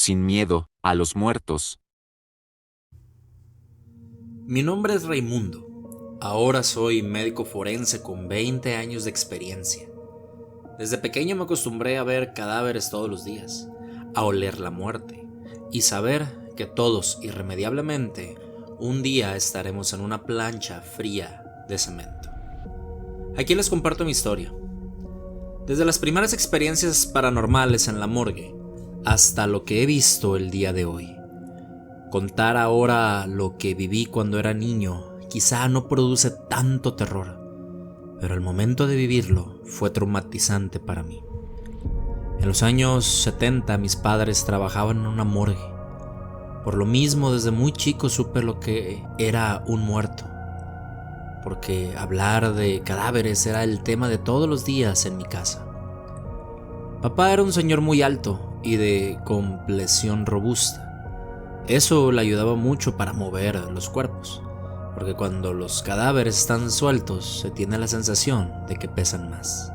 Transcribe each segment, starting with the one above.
sin miedo, a los muertos. Mi nombre es Raimundo. Ahora soy médico forense con 20 años de experiencia. Desde pequeño me acostumbré a ver cadáveres todos los días, a oler la muerte y saber que todos, irremediablemente, un día estaremos en una plancha fría de cemento. Aquí les comparto mi historia. Desde las primeras experiencias paranormales en la morgue hasta lo que he visto el día de hoy. Contar ahora lo que viví cuando era niño quizá no produce tanto terror, pero el momento de vivirlo fue traumatizante para mí. En los años 70 mis padres trabajaban en una morgue. Por lo mismo, desde muy chico supe lo que era un muerto, porque hablar de cadáveres era el tema de todos los días en mi casa. Papá era un señor muy alto y de complexión robusta. Eso le ayudaba mucho para mover los cuerpos, porque cuando los cadáveres están sueltos se tiene la sensación de que pesan más.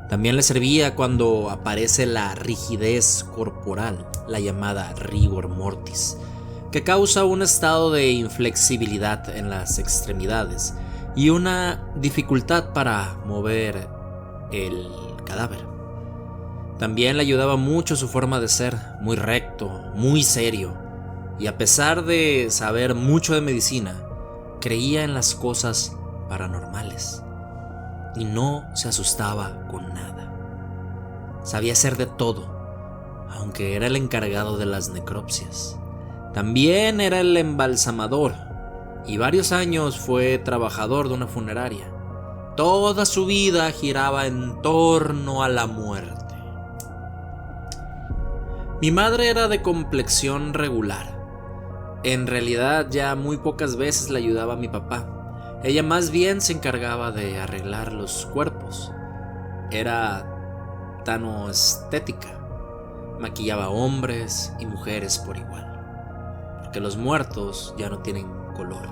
También le servía cuando aparece la rigidez corporal, la llamada rigor mortis, que causa un estado de inflexibilidad en las extremidades y una dificultad para mover el cadáver. También le ayudaba mucho su forma de ser, muy recto, muy serio, y a pesar de saber mucho de medicina, creía en las cosas paranormales y no se asustaba con nada. Sabía hacer de todo, aunque era el encargado de las necropsias. También era el embalsamador y varios años fue trabajador de una funeraria. Toda su vida giraba en torno a la muerte. Mi madre era de complexión regular. En realidad ya muy pocas veces le ayudaba a mi papá. Ella más bien se encargaba de arreglar los cuerpos. Era tanoestética. Maquillaba hombres y mujeres por igual, porque los muertos ya no tienen color.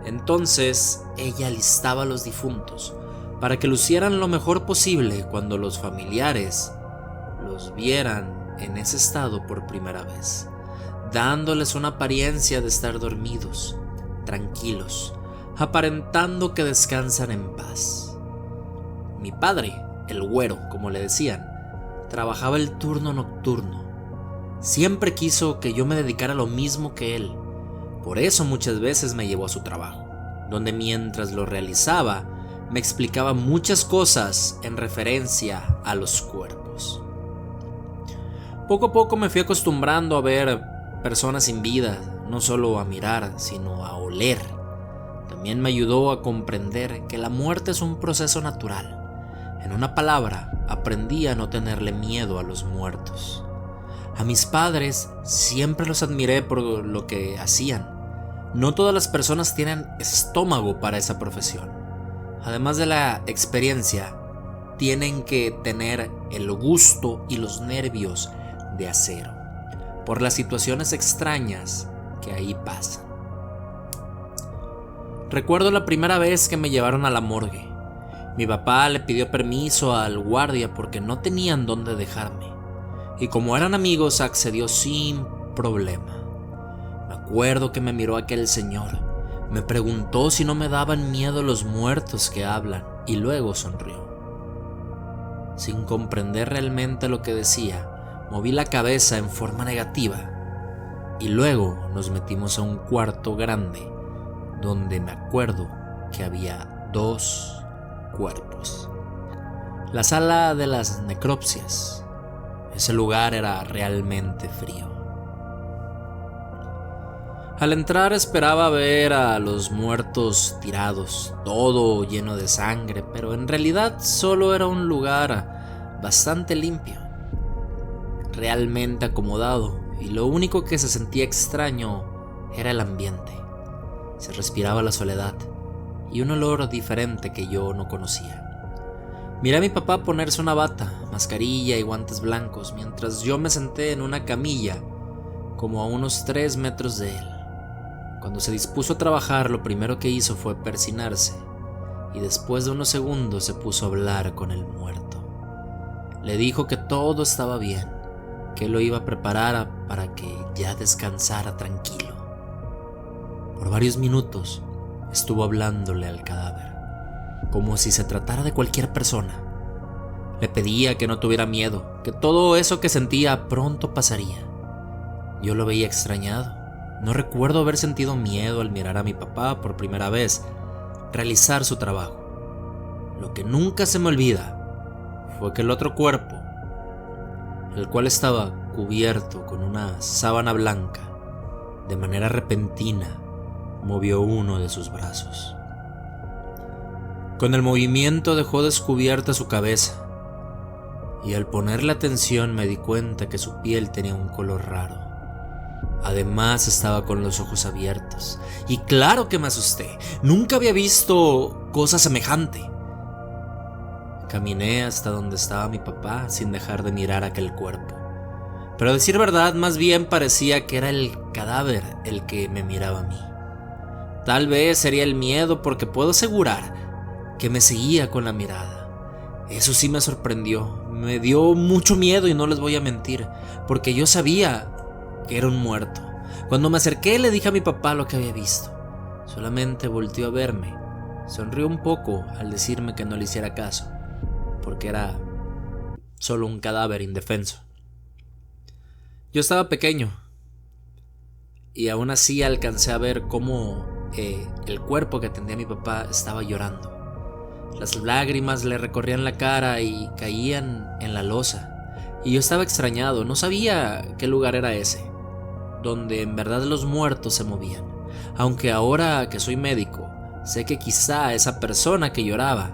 Entonces ella alistaba a los difuntos para que lucieran lo mejor posible cuando los familiares los vieran en ese estado por primera vez, dándoles una apariencia de estar dormidos, tranquilos, aparentando que descansan en paz. Mi padre, el güero, como le decían, trabajaba el turno nocturno. Siempre quiso que yo me dedicara a lo mismo que él. Por eso muchas veces me llevó a su trabajo, donde mientras lo realizaba, me explicaba muchas cosas en referencia a los cuerpos. Poco a poco me fui acostumbrando a ver personas sin vida, no solo a mirar, sino a oler. También me ayudó a comprender que la muerte es un proceso natural. En una palabra, aprendí a no tenerle miedo a los muertos. A mis padres siempre los admiré por lo que hacían. No todas las personas tienen estómago para esa profesión. Además de la experiencia, tienen que tener el gusto y los nervios de acero, por las situaciones extrañas que ahí pasan. Recuerdo la primera vez que me llevaron a la morgue. Mi papá le pidió permiso al guardia porque no tenían dónde dejarme, y como eran amigos accedió sin problema. Me acuerdo que me miró aquel señor, me preguntó si no me daban miedo los muertos que hablan y luego sonrió. Sin comprender realmente lo que decía, moví la cabeza en forma negativa y luego nos metimos a un cuarto grande donde me acuerdo que había 2 cuerpos. La sala de las necropsias. Ese lugar era realmente frío. Al entrar esperaba ver a los muertos tirados, todo lleno de sangre, pero en realidad solo era un lugar bastante limpio, realmente acomodado, y lo único que se sentía extraño era el ambiente. Se respiraba la soledad y un olor diferente que yo no conocía. Miré a mi papá ponerse una bata, mascarilla y guantes blancos mientras yo me senté en una camilla como a unos 3 metros de él. Cuando se dispuso a trabajar, lo primero que hizo fue persinarse y después de unos segundos se puso a hablar con el muerto. Le dijo que todo estaba bien, que lo iba a preparar para que ya descansara tranquilo. Por varios minutos estuvo hablándole al cadáver, como si se tratara de cualquier persona. Le pedía que no tuviera miedo, que todo eso que sentía pronto pasaría. Yo lo veía extrañado. No recuerdo haber sentido miedo al mirar a mi papá por primera vez realizar su trabajo. Lo que nunca se me olvida fue que el otro cuerpo, el cual estaba cubierto con una sábana blanca, de manera repentina movió uno de sus brazos. Con el movimiento dejó descubierta su cabeza, y al ponerle atención me di cuenta que su piel tenía un color raro. Además estaba con los ojos abiertos, y claro que me asusté. Nunca había visto cosa semejante. Caminé hasta donde estaba mi papá sin dejar de mirar aquel cuerpo. Pero a decir verdad, más bien parecía que era el cadáver el que me miraba a mí. Tal vez sería el miedo, porque puedo asegurar que me seguía con la mirada. Eso sí me sorprendió, me dio mucho miedo y no les voy a mentir, porque yo sabía que era un muerto. Cuando me acerqué le dije a mi papá lo que había visto. Solamente volteó a verme, sonrió un poco al decirme que no le hiciera caso, porque era solo un cadáver indefenso. Yo estaba pequeño y aún así alcancé a ver cómo el cuerpo que atendía a mi papá estaba llorando. Las lágrimas le recorrían la cara y caían en la losa, y yo estaba extrañado. No sabía qué lugar era ese, donde en verdad los muertos se movían. Aunque ahora que soy médico, sé que quizá esa persona que lloraba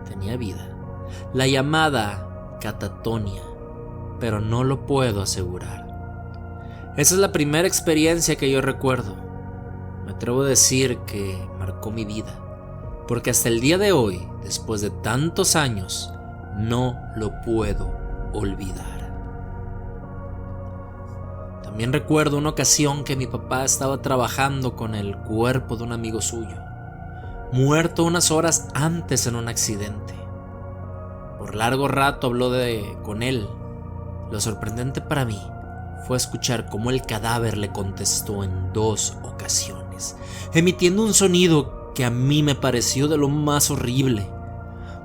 tenía vida, la llamada catatonia, pero no lo puedo asegurar. Esa es la primera experiencia que yo recuerdo. Me atrevo a decir que marcó mi vida, porque hasta el día de hoy, después de tantos años, no lo puedo olvidar. También recuerdo una ocasión que mi papá estaba trabajando con el cuerpo de un amigo suyo, muerto unas horas antes en un accidente. Por largo rato habló con él. Lo sorprendente para mí fue escuchar cómo el cadáver le contestó en 2 ocasiones, emitiendo un sonido que a mí me pareció de lo más horrible.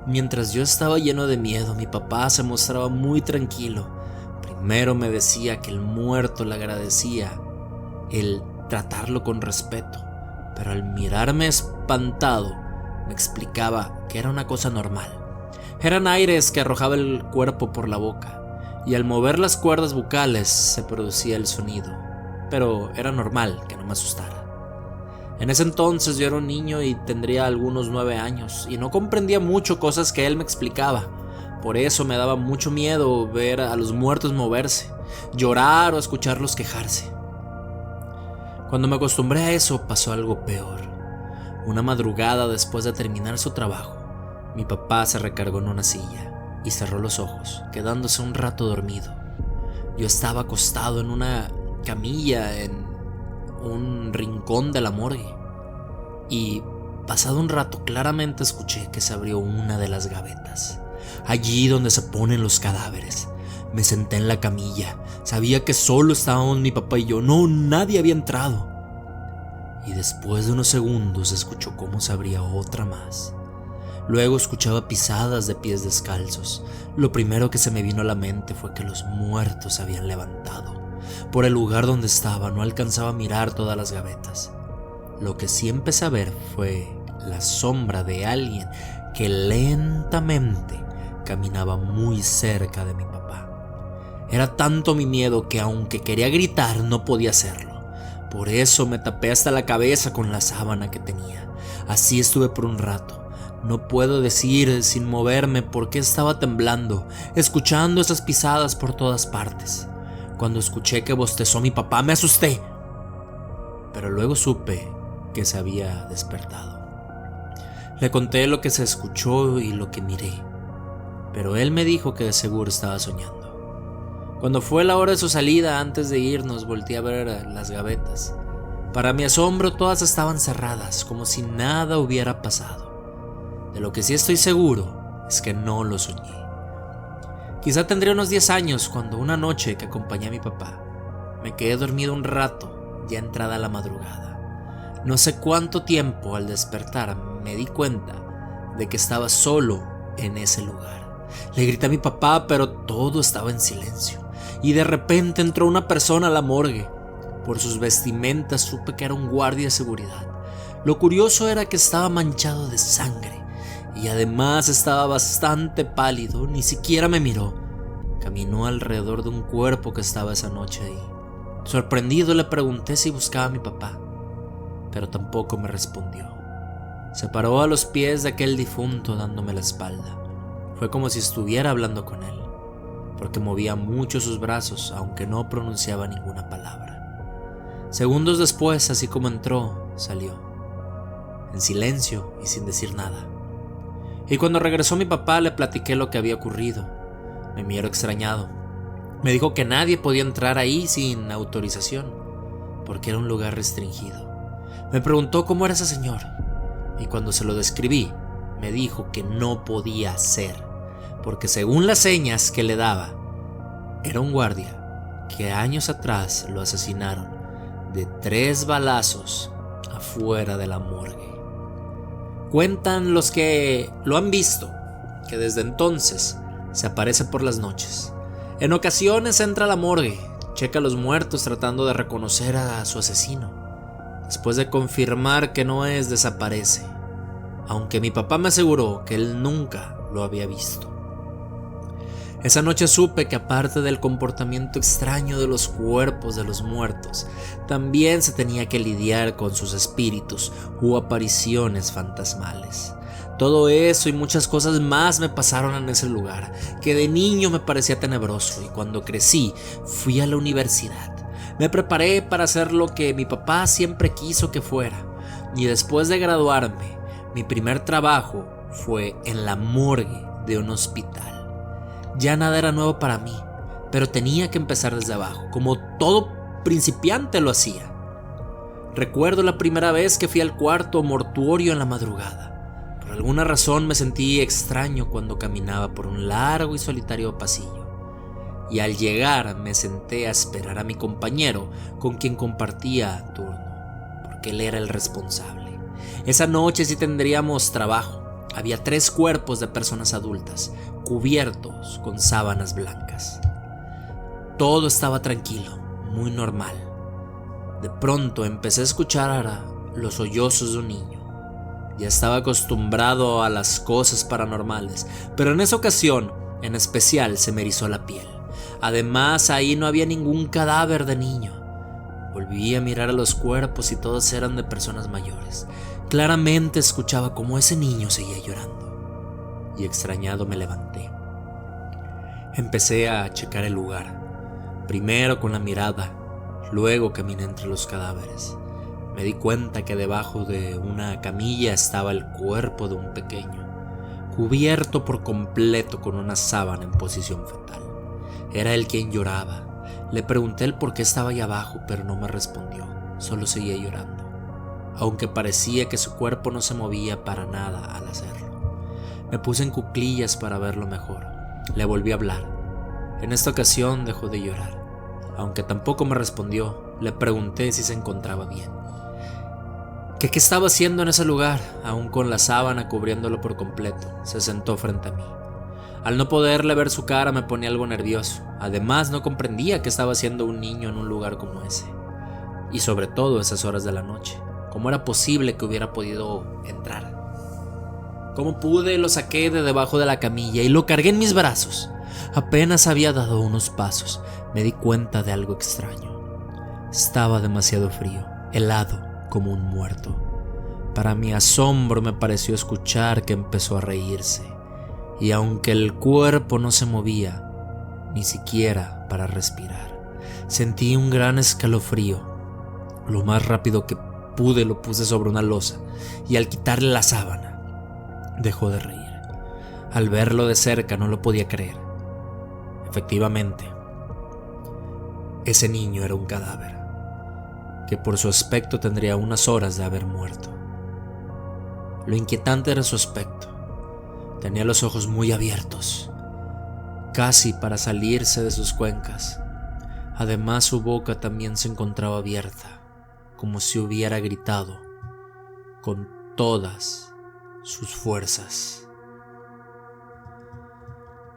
Mientras yo estaba lleno de miedo, mi papá se mostraba muy tranquilo. Primero me decía que el muerto le agradecía el tratarlo con respeto, pero al mirarme espantado me explicaba que era una cosa normal. Eran aires que arrojaba el cuerpo por la boca, y al mover las cuerdas bucales se producía el sonido, pero era normal que no me asustara. En ese entonces yo era un niño y tendría algunos 9 años, y no comprendía mucho cosas que él me explicaba. Por eso me daba mucho miedo ver a los muertos moverse, llorar o escucharlos quejarse. Cuando me acostumbré a eso, pasó algo peor. Una madrugada, después de terminar su trabajo, mi papá se recargó en una silla y cerró los ojos, quedándose un rato dormido. Yo estaba acostado en una camilla en un rincón de la morgue, y pasado un rato claramente escuché que se abrió una de las gavetas, allí donde se ponen los cadáveres. Me senté en la camilla. Sabía que solo estábamos mi papá y yo. No, nadie había entrado. Y después de unos segundos escuchó cómo se abría otra más. Luego escuchaba pisadas de pies descalzos. Lo primero que se me vino a la mente fue que los muertos se habían levantado. Por el lugar donde estaba no alcanzaba a mirar todas las gavetas. Lo que sí empecé a ver fue la sombra de alguien que lentamente caminaba muy cerca de mi papá. Era tanto mi miedo que aunque quería gritar no podía hacerlo. Por eso me tapé hasta la cabeza con la sábana que tenía. Así estuve por un rato. No puedo decir sin moverme por qué estaba temblando, escuchando esas pisadas por todas partes. Cuando escuché que bostezó mi papá me asusté, pero luego supe que se había despertado. Le conté lo que se escuchó y lo que miré, pero él me dijo que de seguro estaba soñando. Cuando fue la hora de su salida, antes de irnos, volteé a ver las gavetas. Para mi asombro, todas estaban cerradas, como si nada hubiera pasado. De lo que sí estoy seguro es que no lo soñé. Quizá tendría unos 10 años cuando una noche que acompañé a mi papá, me quedé dormido un rato, ya entrada la madrugada. No sé cuánto tiempo al despertar me di cuenta de que estaba solo en ese lugar. Le grité a mi papá, pero todo estaba en silencio. Y de repente entró una persona a la morgue. Por sus vestimentas supe que era un guardia de seguridad. Lo curioso era que estaba manchado de sangre y además estaba bastante pálido, ni siquiera me miró. Caminó alrededor de un cuerpo que estaba esa noche ahí. Sorprendido le pregunté si buscaba a mi papá, pero tampoco me respondió. Se paró a los pies de aquel difunto dándome la espalda. Fue como si estuviera hablando con él, porque movía mucho sus brazos, aunque no pronunciaba ninguna palabra. Segundos después, así como entró, salió, en silencio y sin decir nada. Y cuando regresó mi papá le platiqué lo que había ocurrido. Me miró extrañado. Me dijo que nadie podía entrar ahí sin autorización, porque era un lugar restringido. Me preguntó cómo era ese señor, y cuando se lo describí, me dijo que no podía ser, porque según las señas que le daba, era un guardia que años atrás lo asesinaron de 3 balazos afuera de la morgue. Cuentan los que lo han visto que desde entonces se aparece por las noches. En ocasiones entra a la morgue, checa a los muertos tratando de reconocer a su asesino. Después de confirmar que no es, desaparece, aunque mi papá me aseguró que él nunca lo había visto. Esa noche supe que aparte del comportamiento extraño de los cuerpos de los muertos, también se tenía que lidiar con sus espíritus u apariciones fantasmales. Todo eso y muchas cosas más me pasaron en ese lugar, que de niño me parecía tenebroso, y cuando crecí fui a la universidad. Me preparé para hacer lo que mi papá siempre quiso que fuera, y después de graduarme, mi primer trabajo fue en la morgue de un hospital. Ya nada era nuevo para mí, pero tenía que empezar desde abajo, como todo principiante lo hacía. Recuerdo la primera vez que fui al cuarto mortuorio en la madrugada. Por alguna razón me sentí extraño cuando caminaba por un largo y solitario pasillo. Y al llegar me senté a esperar a mi compañero con quien compartía turno, porque él era el responsable. Esa noche sí tendríamos trabajo. Había 3 cuerpos de personas adultas, cubiertos con sábanas blancas. Todo estaba tranquilo, muy normal. De pronto empecé a escuchar los sollozos de un niño. Ya estaba acostumbrado a las cosas paranormales, pero en esa ocasión, en especial, se me erizó la piel. Además, ahí no había ningún cadáver de niño. Volví a mirar a los cuerpos y todos eran de personas mayores. Claramente escuchaba cómo ese niño seguía llorando, y extrañado me levanté. Empecé a checar el lugar, primero con la mirada, luego caminé entre los cadáveres. Me di cuenta que debajo de una camilla estaba el cuerpo de un pequeño, cubierto por completo con una sábana en posición fetal. Era él quien lloraba. Le pregunté el por qué estaba ahí abajo, pero no me respondió, solo seguía llorando, aunque parecía que su cuerpo no se movía para nada al hacerlo. Me puse en cuclillas para verlo mejor. Le volví a hablar. En esta ocasión dejó de llorar, aunque tampoco me respondió. Le pregunté si se encontraba bien, que qué estaba haciendo en ese lugar, aún con la sábana cubriéndolo por completo. Se sentó frente a mí. Al no poderle ver su cara me ponía algo nervioso. Además, no comprendía qué estaba haciendo un niño en un lugar como ese, y sobre todo a esas horas de la noche. ¿Cómo era posible que hubiera podido entrar? Como pude, lo saqué de debajo de la camilla y lo cargué en mis brazos. Apenas había dado unos pasos, me di cuenta de algo extraño. Estaba demasiado frío, helado como un muerto. Para mi asombro me pareció escuchar que empezó a reírse, y aunque el cuerpo no se movía, ni siquiera para respirar, sentí un gran escalofrío. Lo más rápido que pude lo puse sobre una losa, y al quitarle la sábana, dejó de reír. Al verlo de cerca no lo podía creer. Efectivamente, ese niño era un cadáver, que por su aspecto tendría unas horas de haber muerto. Lo inquietante era su aspecto. Tenía los ojos muy abiertos, casi para salirse de sus cuencas. Además, su boca también se encontraba abierta, como si hubiera gritado con todas sus fuerzas.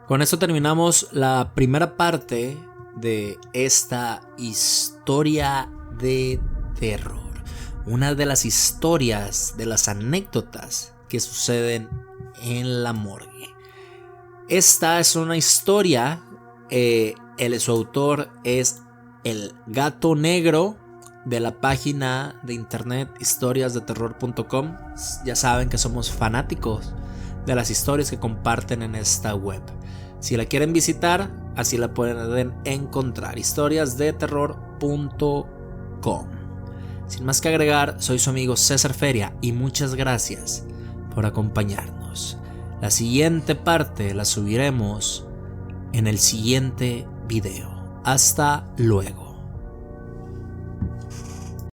Con esto terminamos la primera parte de esta historia de terror. Una de las historias, de las anécdotas que suceden en la morgue. Esta es una historia, su autor es El Gato Negro, de la página de internet historiasdeterror.com. Ya saben que somos fanáticos de las historias que comparten en esta web. Si la quieren visitar, así la pueden encontrar, historiasdeterror.com. Sin más que agregar, soy su amigo César Feria y muchas gracias por acompañarnos. La siguiente parte la subiremos en el siguiente video. Hasta luego.